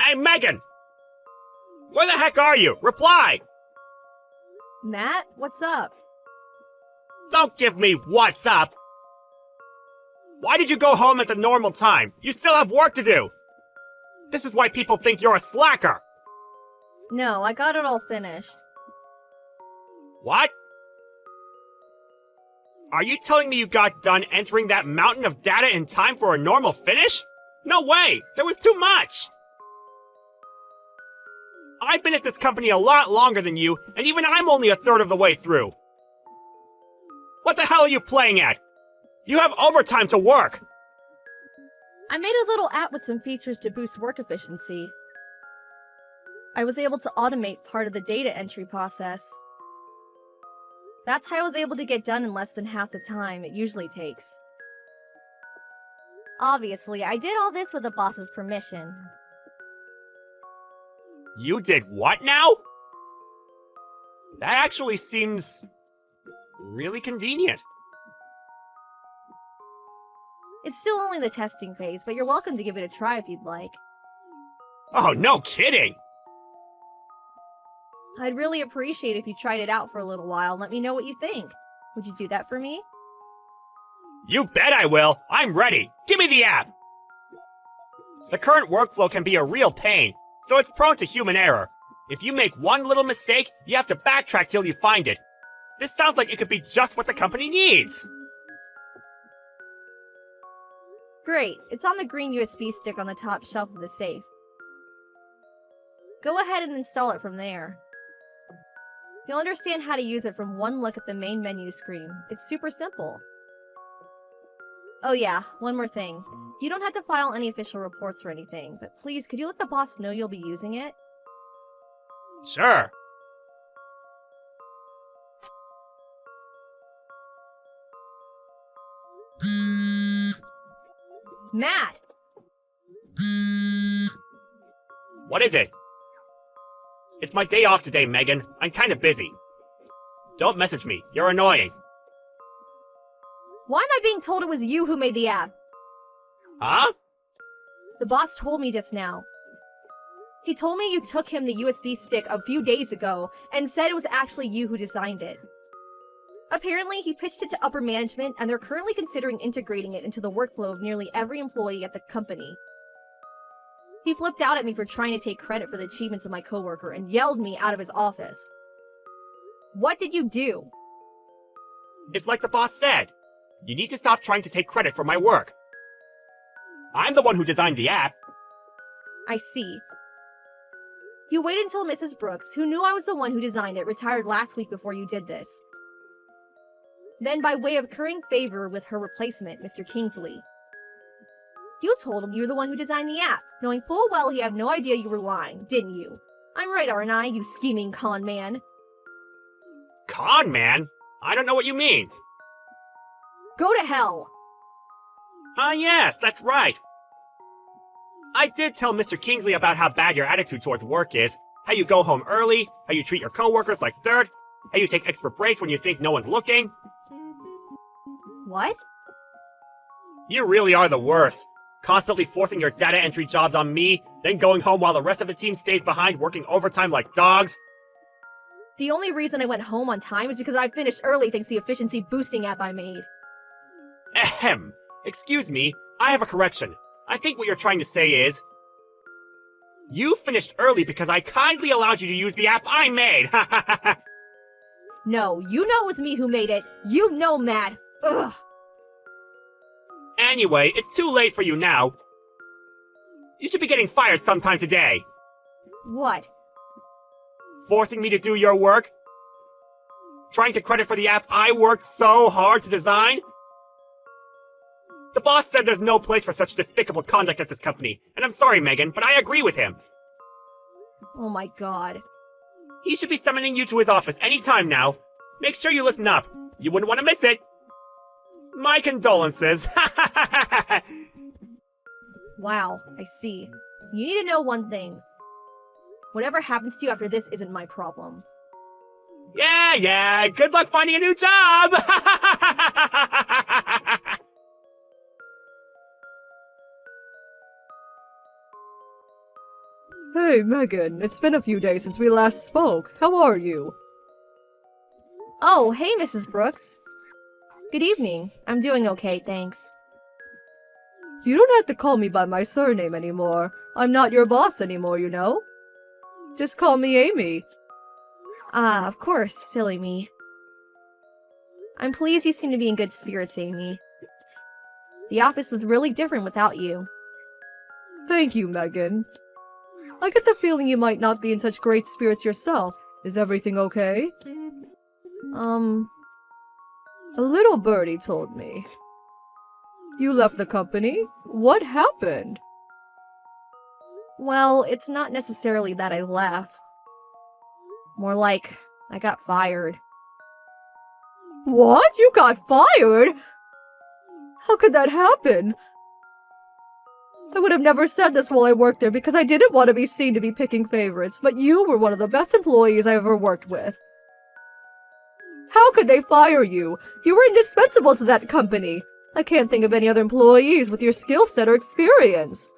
Hey, Megan! Where the heck are you? Reply! Matt, what's up? Don't give me what's up! Why did you go home at the normal time? You still have work to do! This is why people think you're a slacker! No, I got it all finished. What? Are you telling me you got done entering that mountain of data in time for a normal finish? No way! There was too much! I've been at this company a lot longer than you, and even I'm only a third of the way through. What the hell are you playing at? You have overtime to work! I made a little app with some features to boost work efficiency. I was able to automate part of the data entry process. That's how I was able to get done in less than half the time it usually takes. Obviously, I did all this with the boss's permission. You did what now? That actually seems really convenient. It's still only the testing phase, but you're welcome to give it a try if you'd like. Oh, no kidding! I'd really appreciate if you tried it out for a little while and let me know what you think. Would you do that for me? You bet I will! I'm ready! Give me the app! The current workflow can be a real pain, so it's prone to human error. If you make one little mistake, you have to backtrack till you find it. This sounds like it could be just what the company needs! Great, it's on the green USB stick on the top shelf of the safe. Go ahead and install it from there. You'll understand how to use it from one look at the main menu screen. It's super simple. Oh yeah, one more thing. You don't have to file any official reports or anything, but please, could you let the boss know you'll be using it? Sure. Matt! What is it? It's my day off today, Megan. I'm kinda busy. Don't message me. You're annoying. Why am I being told it was you who made the app? Huh? The boss told me just now. He told me you took him the USB stick a few days ago and said it was actually you who designed it. Apparently, he pitched it to upper management and they're currently considering integrating it into the workflow of nearly every employee at the company. He flipped out at me for trying to take credit for the achievements of my coworker and yelled me out of his office. What did you do? It's like the boss said. You need to stop trying to take credit for my work. I'm the one who designed the app. I see. You waited until Mrs. Brooks, who knew I was the one who designed it, retired last week before you did this. Then, by way of currying favor with her replacement, Mr. Kingsley, you told him you were the one who designed the app, knowing full well he had no idea you were lying, didn't you? I'm right, aren't I, you scheming con man? Con man? I don't know what you mean. Go to hell! Ah, yes, that's right. I did tell Mr. Kingsley about how bad your attitude towards work is, how you go home early, how you treat your coworkers like dirt, how you take extra breaks when you think no one's looking. What? You really are the worst. Constantly forcing your data entry jobs on me, then going home while the rest of the team stays behind working overtime like dogs. The only reason I went home on time is because I finished early thanks to the efficiency boosting app I made. Ahem. Excuse me, I have a correction. I think what you're trying to say is... You finished early because I kindly allowed you to use the app I made! No, you know it was me who made it. You know, Matt. Ugh. Anyway, it's too late for you now. You should be getting fired sometime today. What? Forcing me to do your work? Trying to credit for the app I worked so hard to design? The boss said there's no place for such despicable conduct at this company, and I'm sorry, Megan, but I agree with him. Oh my god. He should be summoning you to his office any time now. Make sure you listen up. You wouldn't want to miss it. My condolences. Wow, I see. You need to know one thing. Whatever happens to you after this isn't my problem. Yeah, good luck finding a new job! Hey, Megan, it's been a few days since we last spoke. How are you? Oh, hey, Mrs. Brooks. Good evening. I'm doing okay, thanks. You don't have to call me by my surname anymore. I'm not your boss anymore, you know? Just call me Amy. Ah, of course, silly me. I'm pleased you seem to be in good spirits, Amy. The office was really different without you. Thank you, Megan. I get the feeling you might not be in such great spirits yourself. Is everything okay? A little birdie told me. You left the company? What happened? Well, it's not necessarily that I left. More like, I got fired. What? You got fired? How could that happen? I would have never said this while I worked there because I didn't want to be seen to be picking favorites, but you were one of the best employees I ever worked with. How could they fire you? You were indispensable to that company. I can't think of any other employees with your skill set or experience.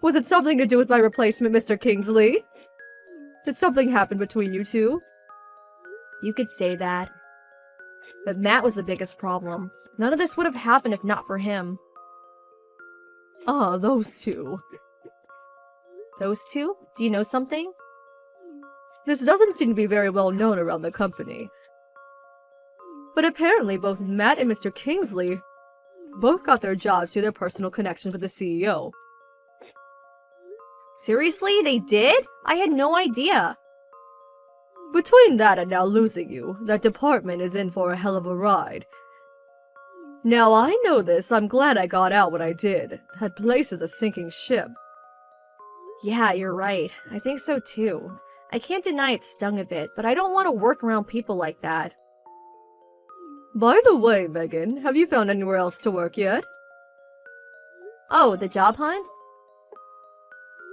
Was it something to do with my replacement, Mr. Kingsley? Did something happen between you two? You could say that. But Matt was the biggest problem. None of this would have happened if not for him. Ah, those two. Those two? Do you know something? This doesn't seem to be very well known around the company. But apparently both Matt and Mr. Kingsley both got their jobs through their personal connections with the CEO. Seriously, they did? I had no idea. Between that and now losing you, that department is in for a hell of a ride. Now I know this, I'm glad I got out when I did. That place is a sinking ship. Yeah, you're right. I think so too. I can't deny it stung a bit, but I don't want to work around people like that. By the way, Megan, have you found anywhere else to work yet? Oh, the job hunt?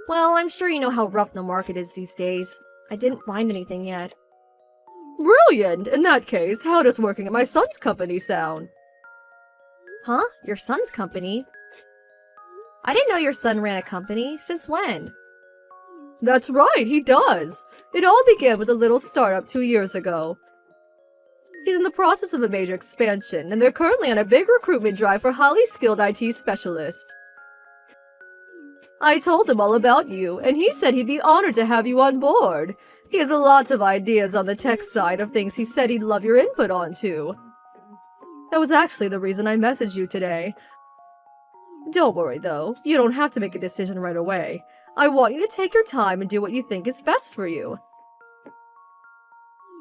Well, I'm sure you know how rough the market is these days. I didn't find anything yet. Brilliant! In that case, how does working at my son's company sound? Huh? Your son's company? I didn't know your son ran a company. Since when? That's right, he does. It all began with a little startup 2 years ago. He's in the process of a major expansion, and they're currently on a big recruitment drive for highly skilled IT specialists. I told him all about you, and he said he'd be honored to have you on board. He has a lot of ideas on the tech side of things he said he'd love your input on, too. That was actually the reason I messaged you today. Don't worry, though. You don't have to make a decision right away. I want you to take your time and do what you think is best for you.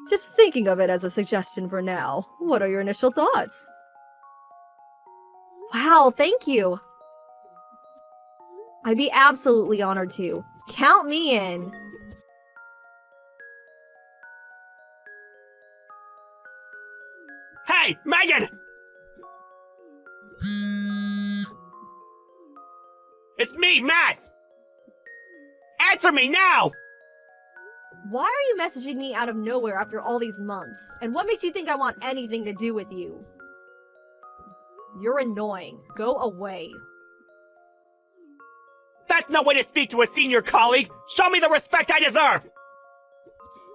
Just thinking of it as a suggestion for now. What are your initial thoughts? Wow, thank you. I'd be absolutely honored to. Count me in. Hey, Megan! It's me, Matt! Answer me now! Why are you messaging me out of nowhere after all these months? And what makes you think I want anything to do with you? You're annoying. Go away. That's no way to speak to a senior colleague! Show me the respect I deserve!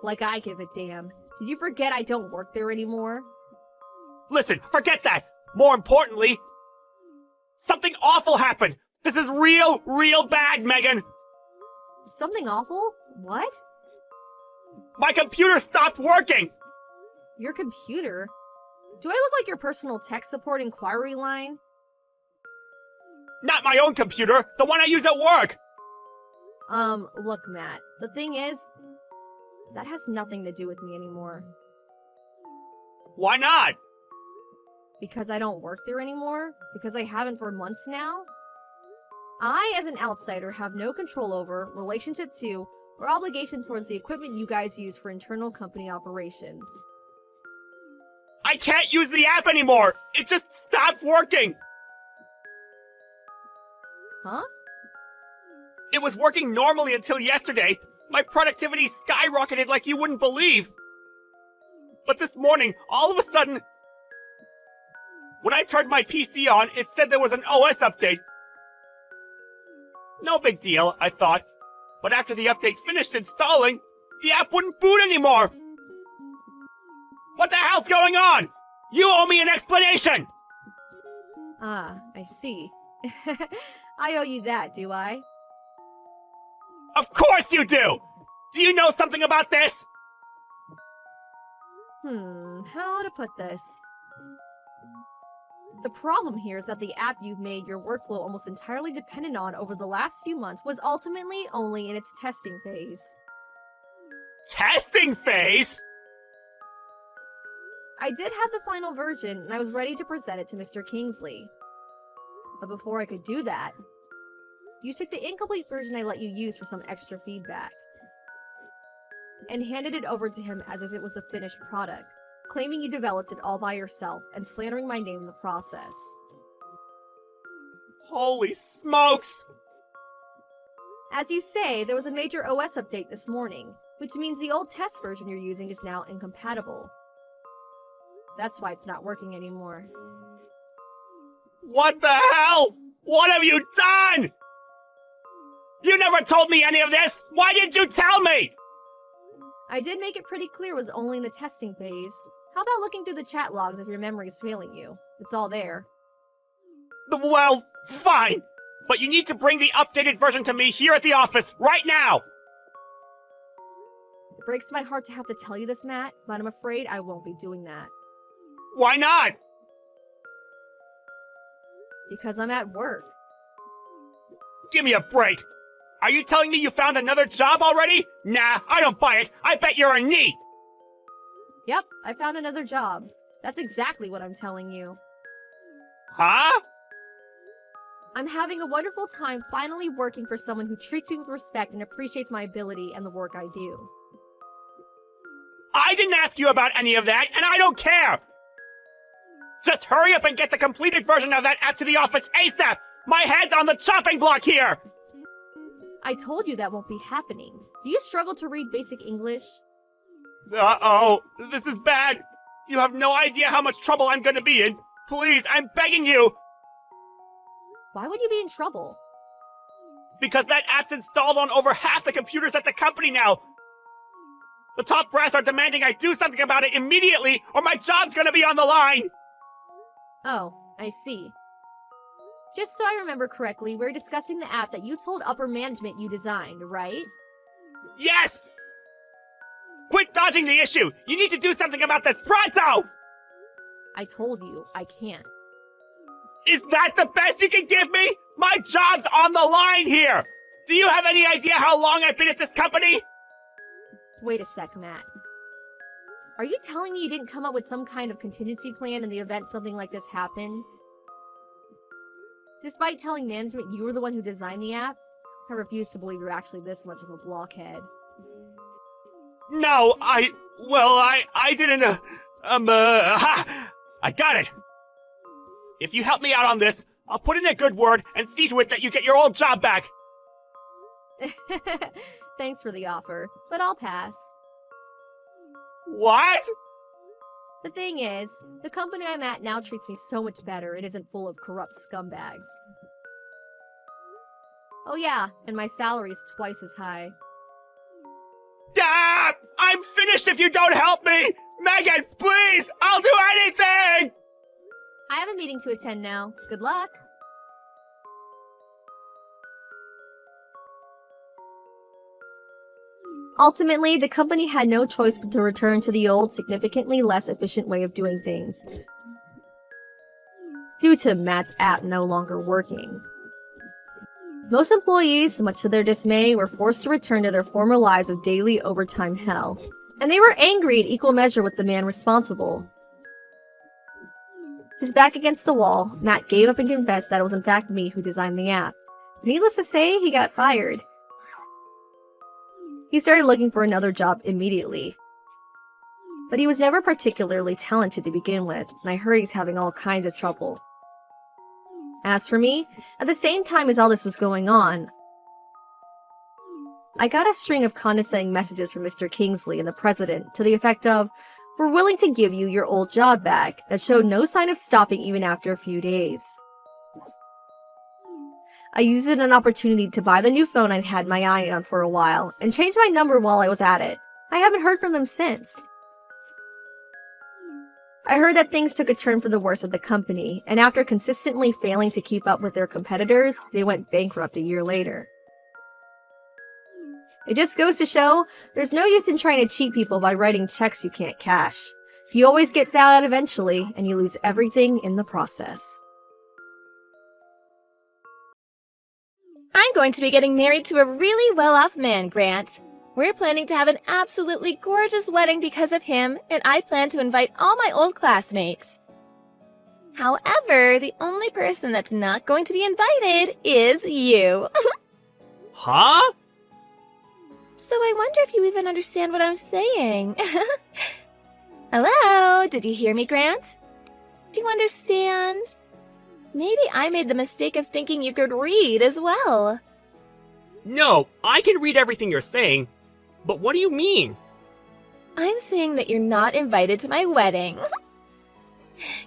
Like I give a damn. Did you forget I don't work there anymore? Listen, forget that! More importantly, something awful happened! This is real bad, Megan! Something awful? What? My computer stopped working! Your computer? Do I look like your personal tech support inquiry line? Not my own computer, the one I use at work! Look, Matt. The thing is, that has nothing to do with me anymore. Why not? Because I don't work there anymore? Because I haven't for months now? I, as an outsider, have no control over, relationship to, or obligation towards the equipment you guys use for internal company operations. I can't use the app anymore! It just stopped working! Huh? It was working normally until yesterday. My productivity skyrocketed like you wouldn't believe. But this morning, all of a sudden, when I turned my PC on, it said there was an OS update. No big deal, I thought. But after the update finished installing, the app wouldn't boot anymore! What the hell's going on? You owe me an explanation! Ah, I see. I owe you that, do I? Of course you do! Do you know something about this? How to put this? The problem here is that the app you've made your workflow almost entirely dependent on over the last few months was ultimately only in its testing phase. Testing phase? I did have the final version, and I was ready to present it to Mr. Kingsley. But before I could do that, you took the incomplete version I let you use for some extra feedback, and handed it over to him as if it was the finished product, claiming you developed it all by yourself and slandering my name in the process. Holy smokes! As you say, there was a major OS update this morning, which means the old test version you're using is now incompatible. That's why it's not working anymore. What the hell? What have you done? You never told me any of this! Why didn't you tell me? I did make it pretty clear it was only in the testing phase. How about looking through the chat logs if your memory is failing you? It's all there. Well, fine. But you need to bring the updated version to me here at the office, right now! It breaks my heart to have to tell you this, Matt, but I'm afraid I won't be doing that. Why not? Because I'm at work. Give me a break. Are you telling me you found another job already? Nah, I don't buy it. I bet you're a NEET. Yep, I found another job. That's exactly what I'm telling you. Huh? I'm having a wonderful time finally working for someone who treats me with respect and appreciates my ability and the work I do. I didn't ask you about any of that, and I don't care! Just hurry up and get the completed version of that app to the office ASAP! My head's on the chopping block here! I told you that won't be happening. Do you struggle to read basic English? Uh-oh, this is bad. You have no idea how much trouble I'm gonna be in. Please, I'm begging you! Why would you be in trouble? Because that app's installed on over half the computers at the company now! The top brass are demanding I do something about it immediately, or my job's gonna be on the line! Oh, I see. Just so I remember correctly, we're discussing the app that you told upper management you designed, right? Yes! Quit dodging the issue! You need to do something about this pronto! I told you, I can't. Is that the best you can give me? My job's on the line here! Do you have any idea how long I've been at this company? Wait a sec, Matt. Are you telling me you didn't come up with some kind of contingency plan in the event something like this happened? Despite telling management you were the one who designed the app, I refuse to believe you're actually this much of a blockhead. No, I didn't, I got it! If you help me out on this, I'll put in a good word and see to it that you get your old job back! Thanks for the offer, but I'll pass. What? The thing is, the company I'm at now treats me so much better it isn't full of corrupt scumbags. Oh yeah, and my salary's twice as high. Ah! I'm finished if you don't help me! Megan, please! I'll do anything! I have a meeting to attend now. Good luck! Ultimately, the company had no choice but to return to the old, significantly less efficient way of doing things, due to Matt's app no longer working. Most employees, much to their dismay, were forced to return to their former lives of daily overtime hell, and they were angry in equal measure with the man responsible. His back against the wall, Matt gave up and confessed that it was in fact me who designed the app. Needless to say, he got fired. He started looking for another job immediately. But he was never particularly talented to begin with, and I heard he's having all kinds of trouble. As for me, at the same time as all this was going on, I got a string of condescending messages from Mr. Kingsley and the president to the effect of, "We're willing to give you your old job back," that showed no sign of stopping even after a few days. I used it as an opportunity to buy the new phone I'd had my eye on for a while, and changed my number while I was at it. I haven't heard from them since. I heard that things took a turn for the worse at the company, and after consistently failing to keep up with their competitors, they went bankrupt a year later. It just goes to show, there's no use in trying to cheat people by writing checks you can't cash. You always get found out eventually, and you lose everything in the process. I'm going to be getting married to a really well-off man, Grant. We're planning to have an absolutely gorgeous wedding because of him, and I plan to invite all my old classmates. However, the only person that's not going to be invited is you. Huh? So I wonder if you even understand what I'm saying. Hello? Did you hear me, Grant? Do you understand? Maybe I made the mistake of thinking you could read as well. No, I can read everything you're saying. But what do you mean? I'm saying that you're not invited to my wedding.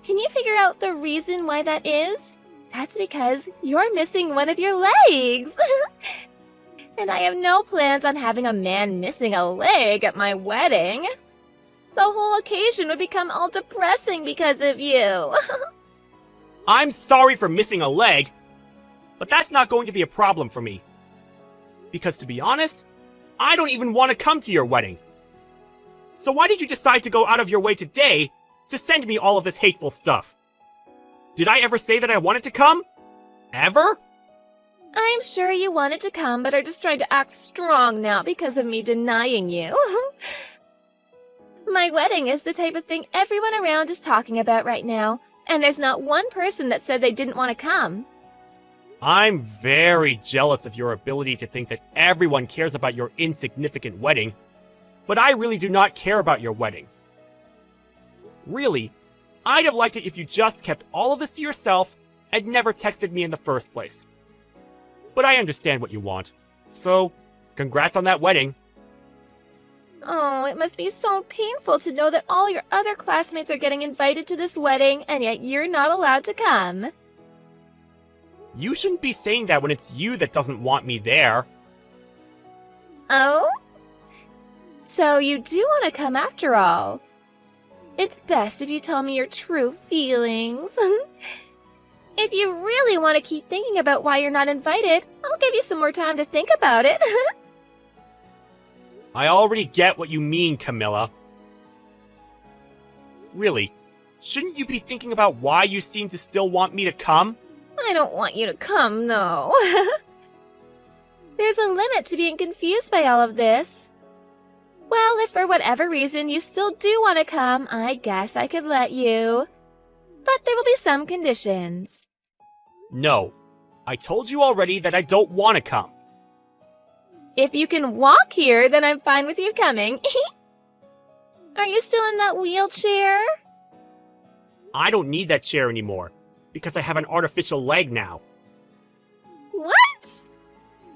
Can you figure out the reason why that is? That's because you're missing one of your legs. And I have no plans on having a man missing a leg at my wedding. The whole occasion would become all depressing because of you. I'm sorry for missing a leg, but that's not going to be a problem for me. Because to be honest, I don't even want to come to your wedding. So why did you decide to go out of your way today to send me all of this hateful stuff? Did I ever say that I wanted to come? Ever? I'm sure you wanted to come, but are just trying to act strong now because of me denying you. My wedding is the type of thing everyone around is talking about right now, and there's not one person that said they didn't want to come. I'm very jealous of your ability to think that everyone cares about your insignificant wedding, but I really do not care about your wedding. Really, I'd have liked it if you just kept all of this to yourself and never texted me in the first place. But I understand what you want, so congrats on that wedding. Oh, it must be so painful to know that all your other classmates are getting invited to this wedding, and yet you're not allowed to come. You shouldn't be saying that when it's you that doesn't want me there. Oh? So you do want to come after all. It's best if you tell me your true feelings. If you really want to keep thinking about why you're not invited, I'll give you some more time to think about it. I already get what you mean, Camilla. Really, shouldn't you be thinking about why you seem to still want me to come? I don't want you to come, no. There's a limit to being confused by all of this. Well, if for whatever reason you still do want to come, I guess I could let you. But there will be some conditions. No. I told you already that I don't want to come. If you can walk here, then I'm fine with you coming. Are you still in that wheelchair? I don't need that chair anymore, because I have an artificial leg now. What?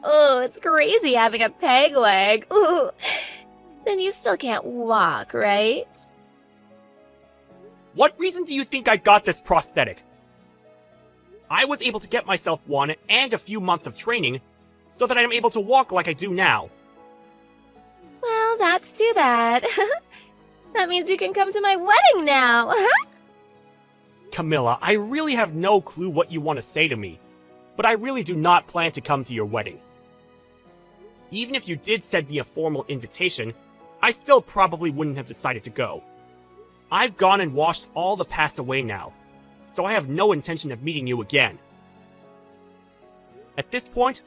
Oh, it's crazy having a peg leg. Ooh. Then you still can't walk, right? What reason do you think I got this prosthetic? I was able to get myself one and a few months of training so that I'm able to walk like I do now. Well, that's too bad. That means you can come to my wedding now. Camilla, I really have no clue what you want to say to me, but I really do not plan to come to your wedding. Even if you did send me a formal invitation, I still probably wouldn't have decided to go. I've gone and washed all the past away now, so I have no intention of meeting you again. At this point,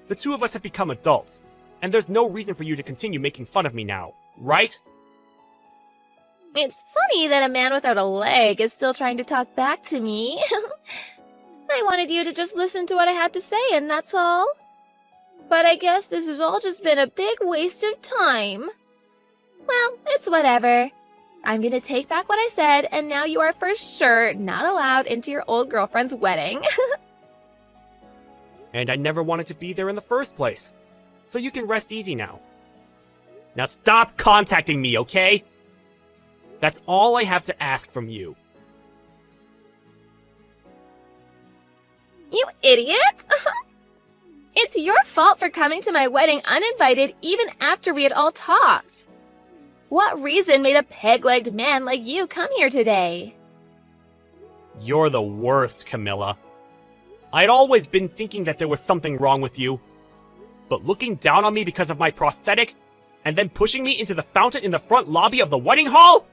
the two of us have become adults, and there's no reason for you to continue making fun of me now, right? It's funny that a man without a leg is still trying to talk back to me. I wanted you to just listen to what I had to say, and that's all. But I guess this has all just been a big waste of time. Well, it's whatever. I'm gonna take back what I said, and now you are for sure not allowed into your old girlfriend's wedding. And I never wanted to be there in the first place, so you can rest easy now. Now stop contacting me, okay? That's all I have to ask from you. You idiot! It's your fault for coming to my wedding uninvited even after we had all talked. What reason made a peg-legged man like you come here today? You're the worst, Camilla. I'd always been thinking that there was something wrong with you. But looking down on me because of my prosthetic, and then pushing me into the fountain in the front lobby of the wedding hall?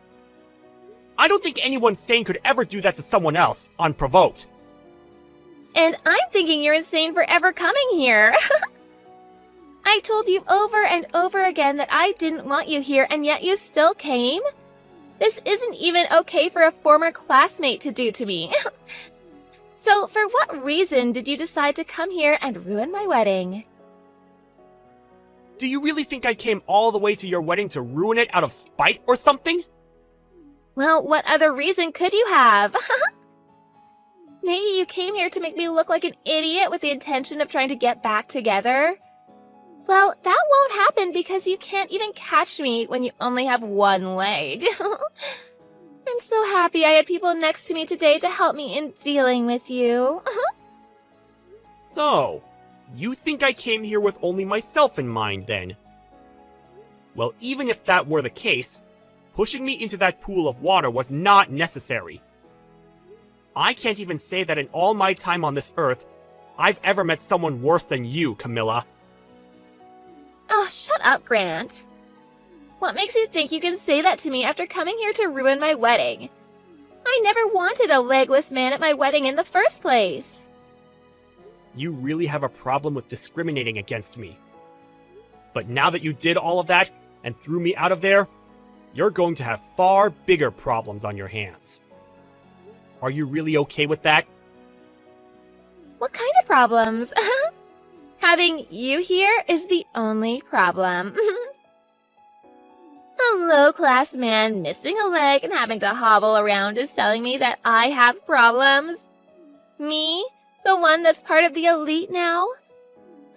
I don't think anyone sane could ever do that to someone else, unprovoked. And I'm thinking you're insane for ever coming here. I told you over and over again that I didn't want you here, and yet you still came? This isn't even okay for a former classmate to do to me. So, for what reason did you decide to come here and ruin my wedding? Do you really think I came all the way to your wedding to ruin it out of spite or something? Well, what other reason could you have? Maybe you came here to make me look like an idiot with the intention of trying to get back together? Well, that won't happen because you can't even catch me when you only have one leg. I'm so happy I had people next to me today to help me in dealing with you. So, you think I came here with only myself in mind, then? Well, even if that were the case, pushing me into that pool of water was not necessary. I can't even say that in all my time on this earth, I've ever met someone worse than you, Camilla. Oh, shut up, Grant. What makes you think you can say that to me after coming here to ruin my wedding? I never wanted a legless man at my wedding in the first place. You really have a problem with discriminating against me. But now that you did all of that and threw me out of there, you're going to have far bigger problems on your hands. Are you really okay with that? What kind of problems? Having you here is the only problem. A low-class man missing a leg and having to hobble around is telling me that I have problems? Me? The one that's part of the elite now?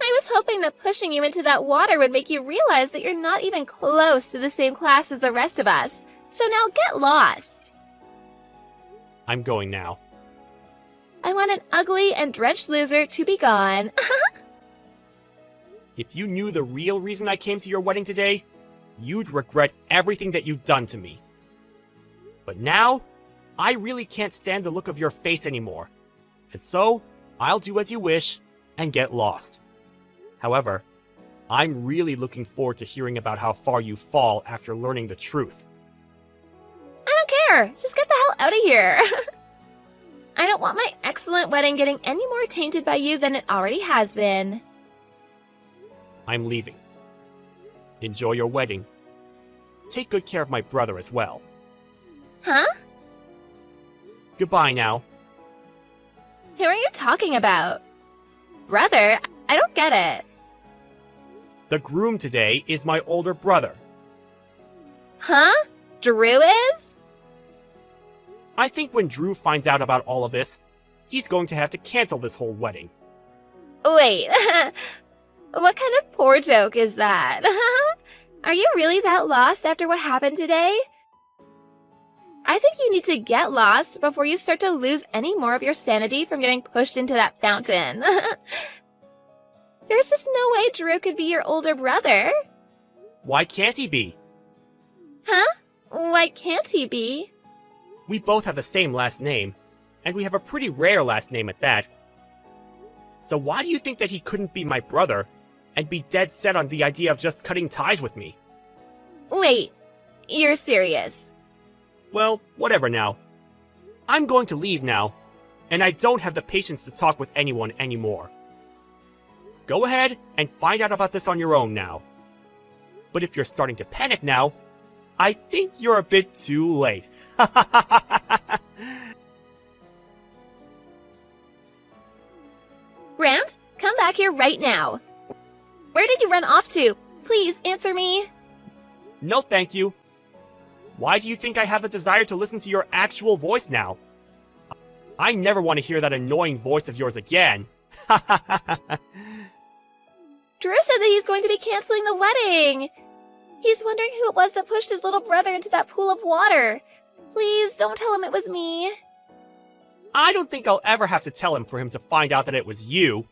I was hoping that pushing you into that water would make you realize that you're not even close to the same class as the rest of us. So now get lost. I'm going now. I want an ugly and drenched loser to be gone. If you knew the real reason I came to your wedding today, you'd regret everything that you've done to me. But now, I really can't stand the look of your face anymore. And so, I'll do as you wish and get lost. However, I'm really looking forward to hearing about how far you fall after learning the truth. I don't care. Just get the hell out of here. I don't want my excellent wedding getting any more tainted by you than it already has been. I'm leaving. Enjoy your wedding. Take good care of my brother as well. Huh? Goodbye now. Who are you talking about? Brother? I don't get it. The groom today is my older brother. Huh? Drew is? I think when Drew finds out about all of this, he's going to have to cancel this whole wedding. Wait. What kind of poor joke is that? Are you really that lost after what happened today? I think you need to get lost before you start to lose any more of your sanity from getting pushed into that fountain. There's just no way Drew could be your older brother. Why can't he be? Huh? Why can't he be? We both have the same last name, and we have a pretty rare last name at that. So why do you think that he couldn't be my brother and be dead set on the idea of just cutting ties with me? Wait, you're serious? Well, whatever now. I'm going to leave now, and I don't have the patience to talk with anyone anymore. Go ahead and find out about this on your own now. But if you're starting to panic now, I think you're a bit too late. Grant, come back here right now. Where did you run off to? Please answer me. No, thank you. Why do you think I have the desire to listen to your actual voice now? I never want to hear that annoying voice of yours again. Drew said that he's going to be canceling the wedding. He's wondering who it was that pushed his little brother into that pool of water. Please don't tell him it was me. I don't think I'll ever have to tell him for him to find out that it was you.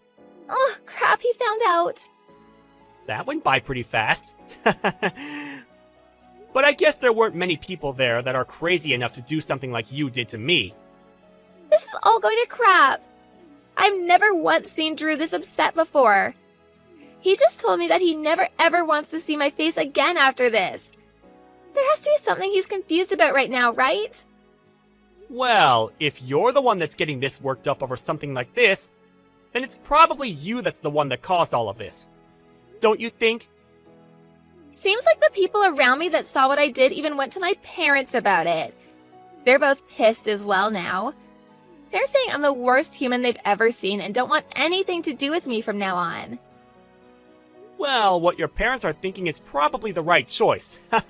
Oh, crap, he found out. That went by pretty fast. But I guess there weren't many people there that are crazy enough to do something like you did to me. This is all going to crap. I've never once seen Drew this upset before. He just told me that he never ever wants to see my face again after this. There has to be something he's confused about right now, right? Well, if you're the one that's getting this worked up over something like this, then it's probably you that's the one that caused all of this. Don't you think? Seems like the people around me that saw what I did even went to my parents about it. They're both pissed as well now. They're saying I'm the worst human they've ever seen and don't want anything to do with me from now on. Well, what your parents are thinking is probably the right choice. Well,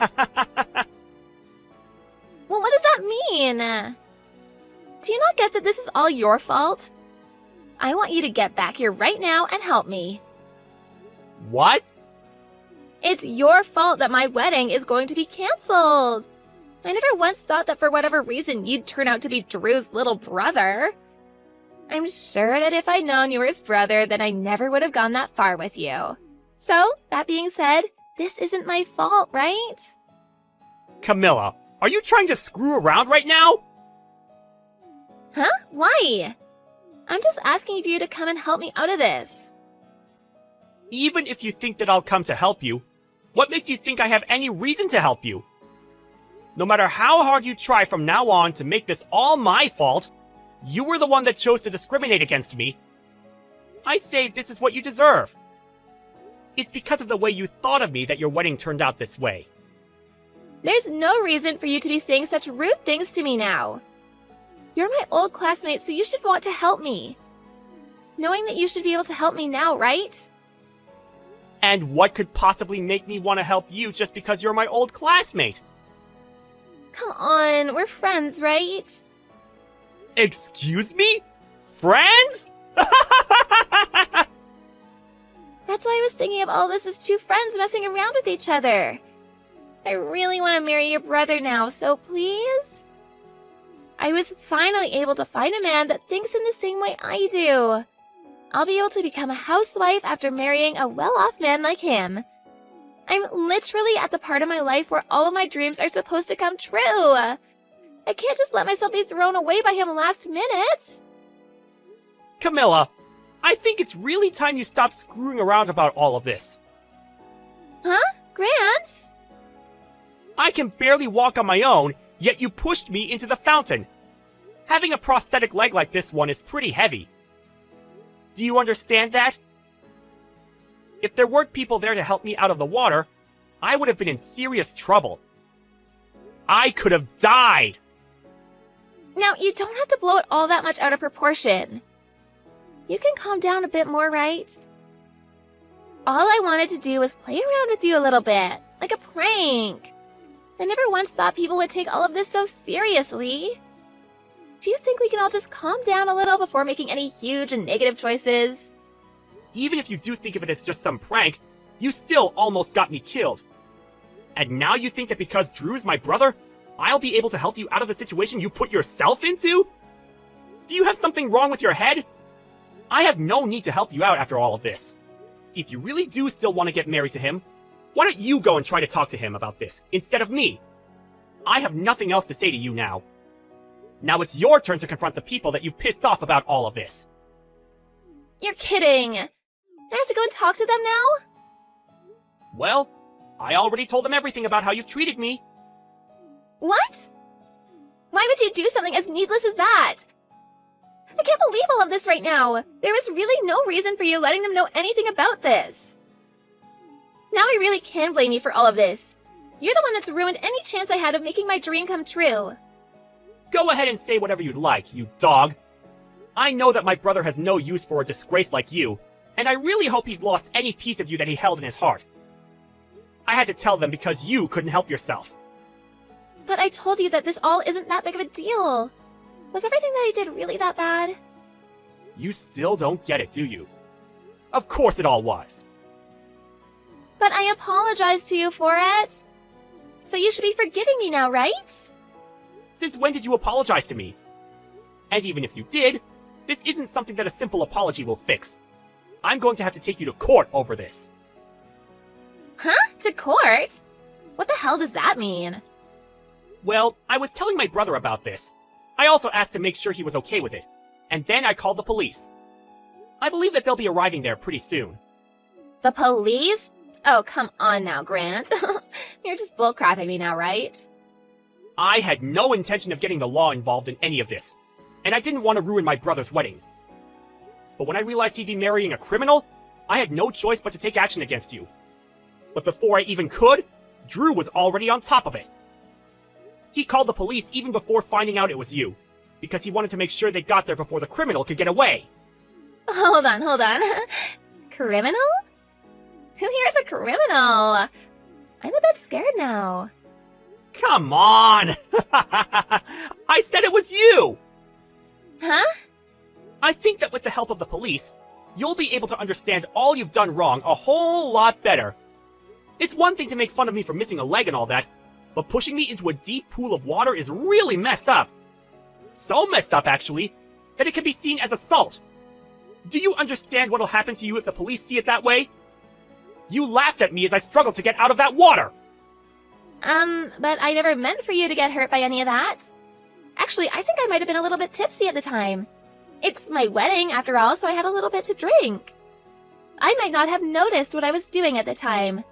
what does that mean? Do you not get that this is all your fault? I want you to get back here right now and help me. What? It's your fault that my wedding is going to be canceled. I never once thought that for whatever reason you'd turn out to be Drew's little brother. I'm sure that if I'd known you were his brother, then I never would have gone that far with you. So, that being said, this isn't my fault, right? Camilla, are you trying to screw around right now? Huh? Why? I'm just asking for you to come and help me out of this. Even if you think that I'll come to help you, what makes you think I have any reason to help you? No matter how hard you try from now on to make this all my fault, you were the one that chose to discriminate against me. I say this is what you deserve. It's because of the way you thought of me that your wedding turned out this way. There's no reason for you to be saying such rude things to me now. You're my old classmate, so you should want to help me. Knowing that you should be able to help me now, right? And what could possibly make me want to help you just because you're my old classmate? Come on, we're friends, right? Excuse me? Friends? That's why I was thinking of all this as two friends messing around with each other. I really want to marry your brother now, so please? I was finally able to find a man that thinks in the same way I do. I'll be able to become a housewife after marrying a well-off man like him. I'm literally at the part of my life where all of my dreams are supposed to come true. I can't just let myself be thrown away by him last minute. Camilla, I think it's really time you stop screwing around about all of this. Huh? Grant? I can barely walk on my own, yet you pushed me into the fountain. Having a prosthetic leg like this one is pretty heavy. Do you understand that? If there weren't people there to help me out of the water, I would have been in serious trouble. I could have died! Now, you don't have to blow it all that much out of proportion. You can calm down a bit more, right? All I wanted to do was play around with you a little bit, like a prank. I never once thought people would take all of this so seriously. Do you think we can all just calm down a little before making any huge and negative choices? Even if you do think of it as just some prank, you still almost got me killed. And now you think that because Drew's my brother, I'll be able to help you out of the situation you put yourself into? Do you have something wrong with your head? I have no need to help you out after all of this. If you really do still want to get married to him, why don't you go and try to talk to him about this, instead of me? I have nothing else to say to you now. Now it's your turn to confront the people that you pissed off about all of this. You're kidding! I have to go and talk to them now? Well, I already told them everything about how you've treated me. What? Why would you do something as needless as that? I can't believe all of this right now. There was really no reason for you letting them know anything about this. Now I really can blame you for all of this. You're the one that's ruined any chance I had of making my dream come true. Go ahead and say whatever you'd like, you dog. I know that my brother has no use for a disgrace like you, and I really hope he's lost any piece of you that he held in his heart. I had to tell them because you couldn't help yourself. But I told you that this all isn't that big of a deal. Was everything that I did really that bad? You still don't get it, do you? Of course it all was. But I apologized to you for it. So you should be forgiving me now, right? Since when did you apologize to me? And even if you did, this isn't something that a simple apology will fix. I'm going to have to take you to court over this. Huh? To court? What the hell does that mean? Well, I was telling my brother about this. I also asked to make sure he was okay with it. And then I called the police. I believe that they'll be arriving there pretty soon. The police? Oh, come on now, Grant. You're just bullcrapping me now, right? I had no intention of getting the law involved in any of this, and I didn't want to ruin my brother's wedding. But when I realized he'd be marrying a criminal, I had no choice but to take action against you. But before I even could, Drew was already on top of it. He called the police even before finding out it was you, because he wanted to make sure they got there before the criminal could get away. Hold on. Criminal? Who here is a criminal? I'm a bit scared now. Come on! I said it was you! Huh? I think that with the help of the police, you'll be able to understand all you've done wrong a whole lot better. It's one thing to make fun of me for missing a leg and all that, but pushing me into a deep pool of water is really messed up. So messed up, actually, that it can be seen as assault. Do you understand what'll happen to you if the police see it that way? You laughed at me as I struggled to get out of that water! But I never meant for you to get hurt by any of that. Actually, I think I might have been a little bit tipsy at the time. It's my wedding, after all, so I had a little bit to drink. I might not have noticed what I was doing at the time.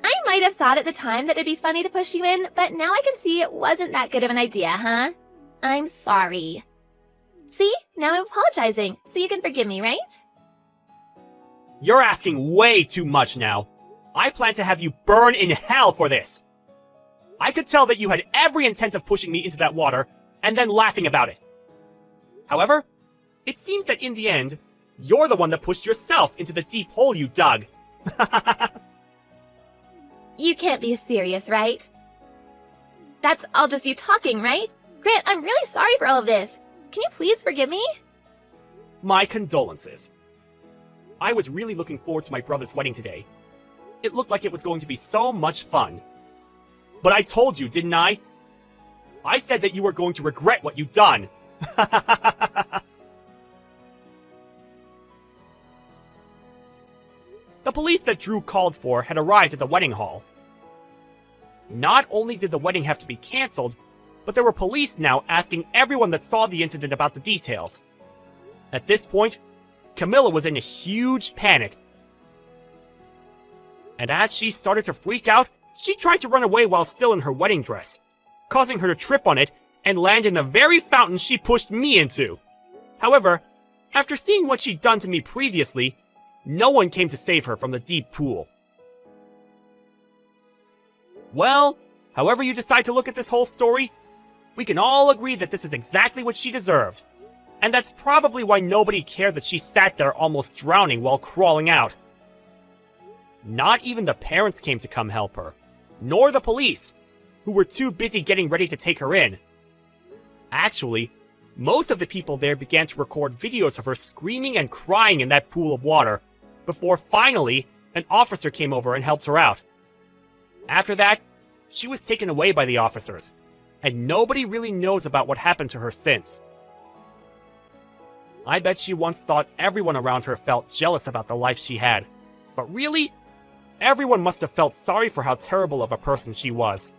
I might have thought at the time that it'd be funny to push you in, but now I can see it wasn't that good of an idea, huh? I'm sorry. See? Now I'm apologizing, so you can forgive me, right? You're asking way too much now. I plan to have you burn in hell for this. I could tell that you had every intent of pushing me into that water, and then laughing about it. However, it seems that in the end, you're the one that pushed yourself into the deep hole you dug. You can't be serious, right? That's all just you talking, right? Grant, I'm really sorry for all of this. Can you please forgive me? My condolences. I was really looking forward to my brother's wedding today. It looked like it was going to be so much fun. But I told you, didn't I? I said that you were going to regret what you'd done. The police that Drew called for had arrived at the wedding hall. Not only did the wedding have to be cancelled, but there were police now asking everyone that saw the incident about the details. At this point, Camilla was in a huge panic. And as she started to freak out, she tried to run away while still in her wedding dress, causing her to trip on it and land in the very fountain she pushed me into. However, after seeing what she'd done to me previously, no one came to save her from the deep pool. Well, however you decide to look at this whole story, we can all agree that this is exactly what she deserved. And that's probably why nobody cared that she sat there almost drowning while crawling out. Not even the parents came to come help her, nor the police, who were too busy getting ready to take her in. Actually, most of the people there began to record videos of her screaming and crying in that pool of water, before finally an officer came over and helped her out. After that, she was taken away by the officers, and nobody really knows about what happened to her since. I bet she once thought everyone around her felt jealous about the life she had, but really, everyone must have felt sorry for how terrible of a person she was.